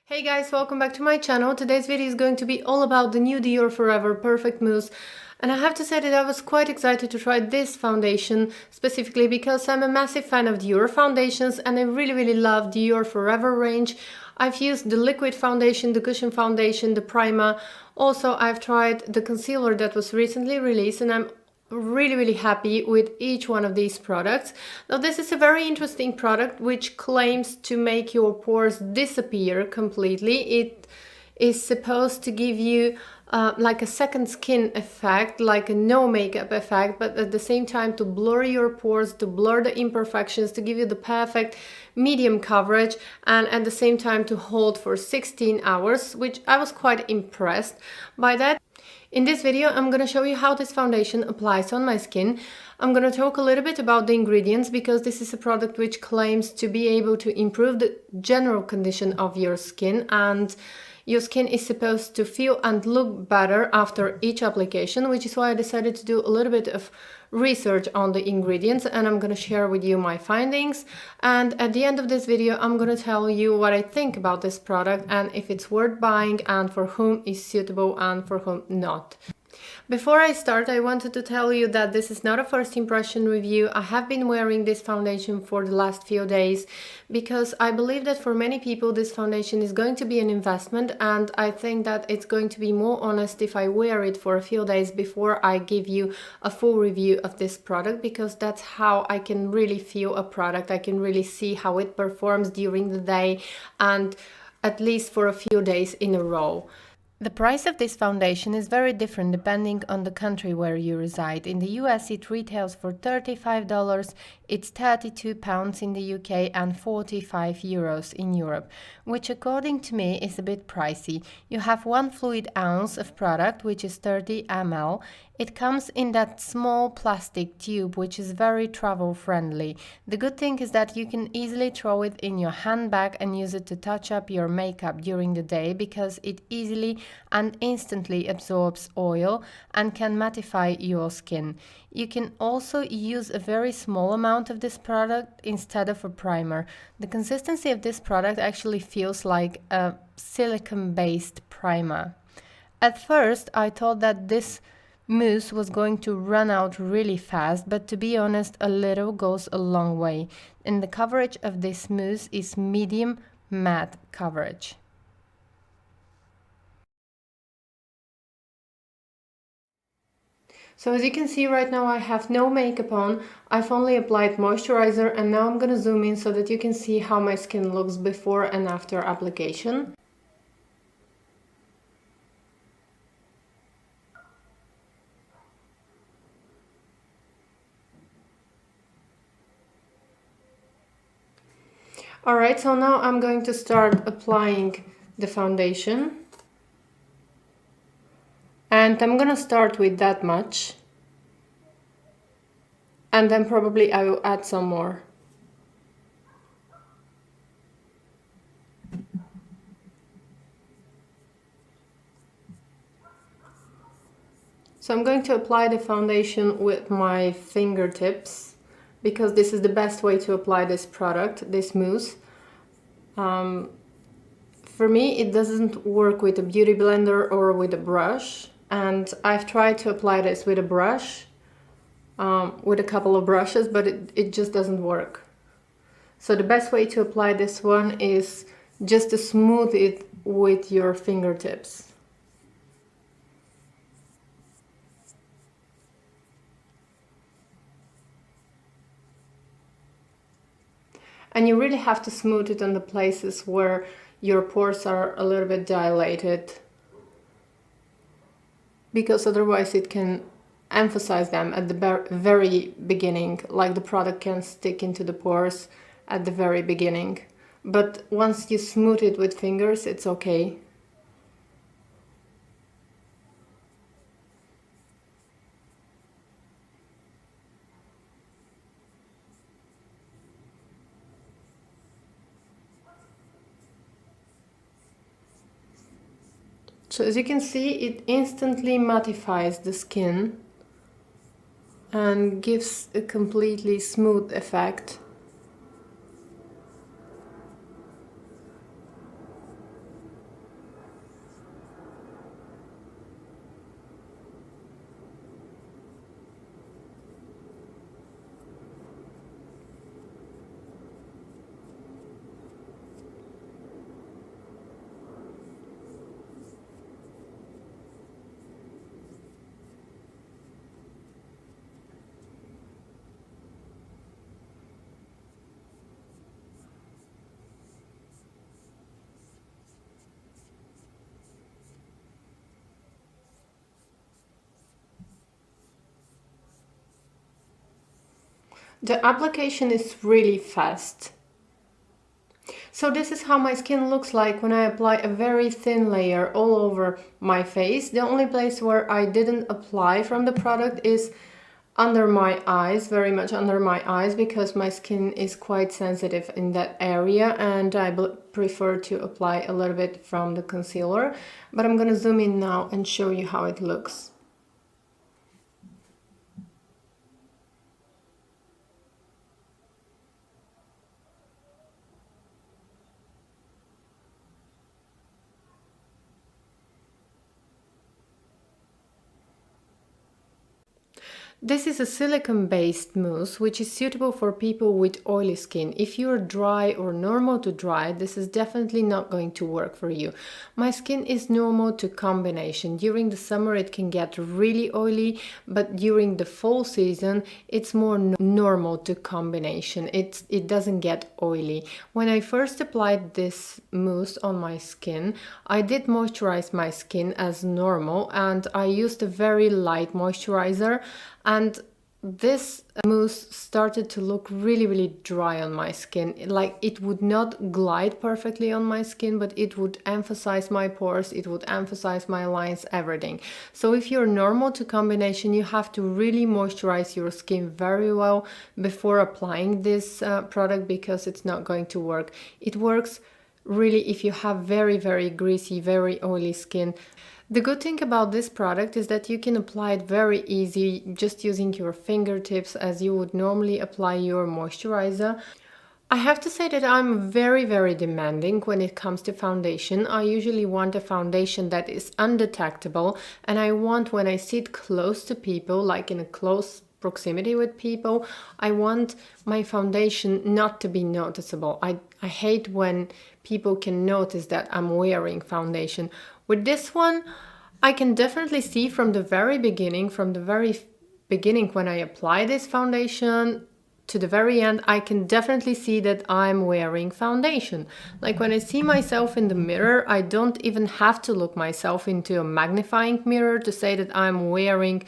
Hey guys, welcome back to my channel. Today's video is going to be all about the new Dior Forever Perfect Mousse. And I have to say that I was quite excited to try this foundation, specifically because I'm a massive fan of Dior foundations and I really love Dior Forever range. I've used the liquid foundation, the cushion foundation, the primer. Also, I've tried the concealer that was recently released and I'm really happy with each one of these products. Now this is a very interesting product which claims to make your pores disappear completely. It is supposed to give you like a second skin effect, like a no makeup effect, but at the same time to blur your pores, to blur the imperfections, to give you the perfect medium coverage, and at the same time to hold for 16 hours, which I was quite impressed by that. In this video, I'm going to show you how this foundation applies on my skin. I'm going to talk a little bit about the ingredients because this is a product which claims to be able to improve the general condition of your skin, and your skin is supposed to feel and look better after each application, which is why I decided to do a little bit of research on the ingredients, and I'm going to share with you my findings. And at the end of this video, I'm going to tell you what I think about this product and if it's worth buying and for whom is suitable and for whom not. Before I start, I wanted to tell you that this is not a first impression review. I have been wearing this foundation for the last few days because I believe that for many people this foundation is going to be an investment, and I think that it's going to be more honest if I wear it for a few days before I give you a full review of this product, because that's how I can really feel a product. I can really see how it performs during the day and at least for a few days in a row. The price of this foundation is very different depending on the country where you reside. In the US it retails for $35, it's £32 in the UK and 45 euros in Europe, which according to me is a bit pricey. You have 1 fluid ounce of product, which is 30 ml. It comes in that small plastic tube, which is very travel friendly. The good thing is that you can easily throw it in your handbag and use it to touch up your makeup during the day, because it easily and instantly absorbs oil and can mattify your skin. You can also use a very small amount of this product instead of a primer. The consistency of this product actually feels like a silicone-based primer. At first, I thought that this mousse was going to run out really fast, but to be honest, a little goes a long way. And the coverage of this mousse is medium matte coverage. So as you can see right now, I have no makeup on. I've only applied moisturizer, and now I'm gonna zoom in so that you can see how my skin looks before and after application. Alright, so now I'm going to start applying the foundation. And I'm gonna start with that much. And then probably I will add some more. So I'm going to apply the foundation with my fingertips, because this is the best way to apply this product, this mousse. For me, it doesn't work with a beauty blender or with a brush, and I've tried to apply this with a brush, with a couple of brushes, but it just doesn't work. So the best way to apply this one is just to smooth it with your fingertips. And you really have to smooth it on the places where your pores are a little bit dilated, because otherwise it can emphasize them at the very beginning, like the product can stick into the pores at the very beginning. But once you smooth it with fingers, it's okay. So as you can see, it instantly mattifies the skin and gives a completely smooth effect. The application is really fast. So this is how my skin looks like when I apply a very thin layer all over my face. The only place where I didn't apply from the product is under my eyes, very much under my eyes, because my skin is quite sensitive in that area and I prefer to apply a little bit from the concealer. But I'm gonna zoom in now and show you how it looks. This is a silicone-based mousse which is suitable for people with oily skin. If you're dry or normal to dry, this is definitely not going to work for you. My skin is normal to combination. During the summer it can get really oily, but during the fall season it's more normal to combination. It doesn't get oily. When I first applied this mousse on my skin, I did moisturize my skin as normal and I used a very light moisturizer. And this mousse started to look really dry on my skin. Like it would not glide perfectly on my skin, but it would emphasize my pores, it would emphasize my lines, everything. So if you're normal to combination, you have to really moisturize your skin very well before applying this product, because it's not going to work. It works really if you have very greasy, very oily skin. The good thing about this product is that you can apply it very easy, just using your fingertips as you would normally apply your moisturizer. I have to say that I'm very demanding when it comes to foundation. I usually want a foundation that is undetectable, and I want, when I sit close to people, like in a close proximity with people, I want my foundation not to be noticeable. I hate when people can notice that I'm wearing foundation. With this one, I can definitely see from the very beginning, when I apply this foundation to the very end, I can definitely see that I'm wearing foundation. Like when I see myself in the mirror, I don't even have to look myself into a magnifying mirror to say that I'm wearing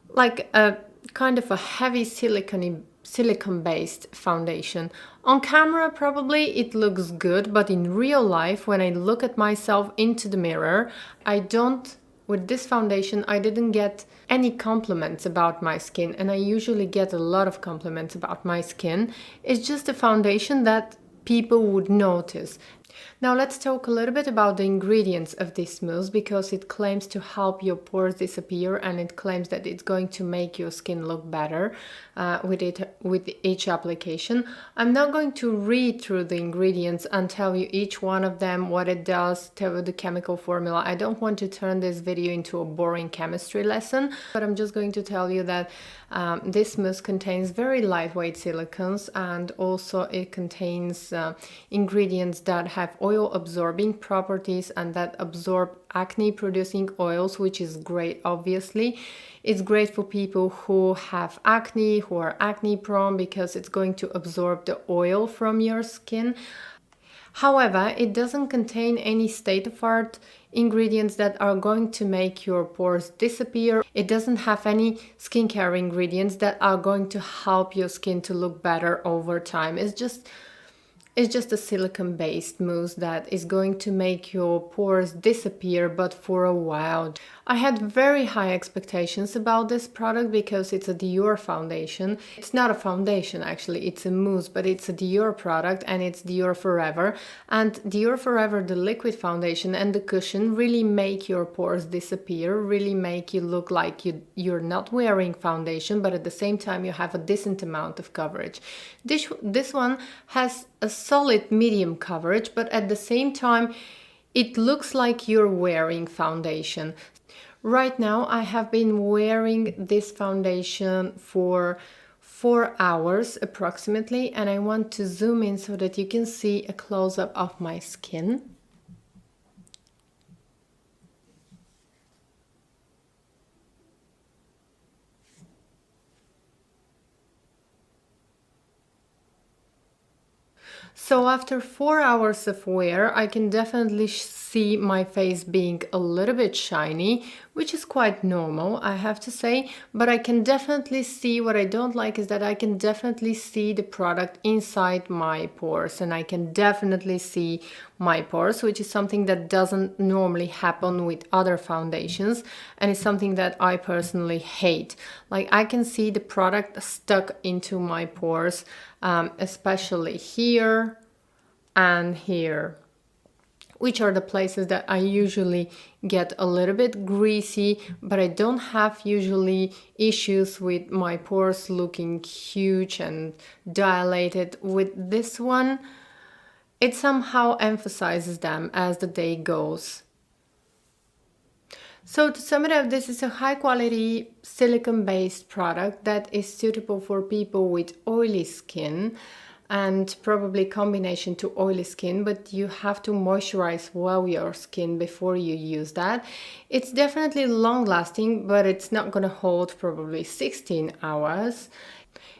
like a kind of a heavy silicone-based foundation. On camera probably it looks good, but in real life, when I look at myself into the mirror, with this foundation I didn't get any compliments about my skin, and I usually get a lot of compliments about my skin. It's just a foundation that people would notice. Now let's talk a little bit about the ingredients of this mousse, because it claims to help your pores disappear and it claims that it's going to make your skin look better with each application. I'm not going to read through the ingredients and tell you each one of them, what it does, tell you the chemical formula. I don't want to turn this video into a boring chemistry lesson, but I'm just going to tell you that this mousse contains very lightweight silicones, and also it contains ingredients that have oil absorbing properties and that absorb acne producing oils, which is great. Obviously it's great for people who have acne, who are acne prone, because it's going to absorb the oil from your skin. However, it doesn't contain any state-of-art ingredients that are going to make your pores disappear. It doesn't have any skincare ingredients that are going to help your skin to look better over time. It's just a silicone-based mousse that is going to make your pores disappear, but for a while. I had very high expectations about this product because it's a Dior foundation. It's not a foundation actually, it's a mousse, but it's a Dior product and it's Dior Forever. And Dior Forever, the liquid foundation and the cushion really make your pores disappear, really make you look like you're not wearing foundation, but at the same time you have a decent amount of coverage. This one has a solid medium coverage, but at the same time it looks like you're wearing foundation. Right now I have been wearing this foundation for 4 hours approximately, and I want to zoom in so that you can see a close-up of my skin. So after 4 hours of wear, I can definitely see my face being a little bit shiny, which is quite normal, I have to say, but I can definitely see, what I don't like is that I can definitely see the product inside my pores, and I can definitely see my pores, which is something that doesn't normally happen with other foundations, and it's something that I personally hate. Like, I can see the product stuck into my pores, especially here and here, which are the places that I usually get a little bit greasy, but I don't have usually issues with my pores looking huge and dilated. With this one, it somehow emphasizes them as the day goes. So to sum it up, this is a high quality silicone based product that is suitable for people with oily skin, and probably combination to oily skin, but you have to moisturize well your skin before you use that. It's definitely long lasting, but it's not gonna hold probably 16 hours.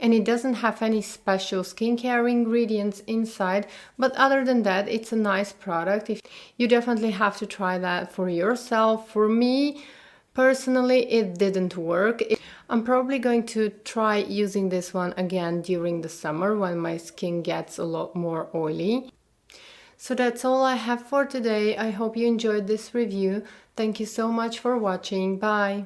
And it doesn't have any special skincare ingredients inside, but other than that, it's a nice product. If you definitely have to try that for yourself. For me personally, it didn't work. I'm probably going to try using this one again during the summer when my skin gets a lot more oily. So that's all I have for today. I hope you enjoyed this review. Thank you so much for watching. Bye!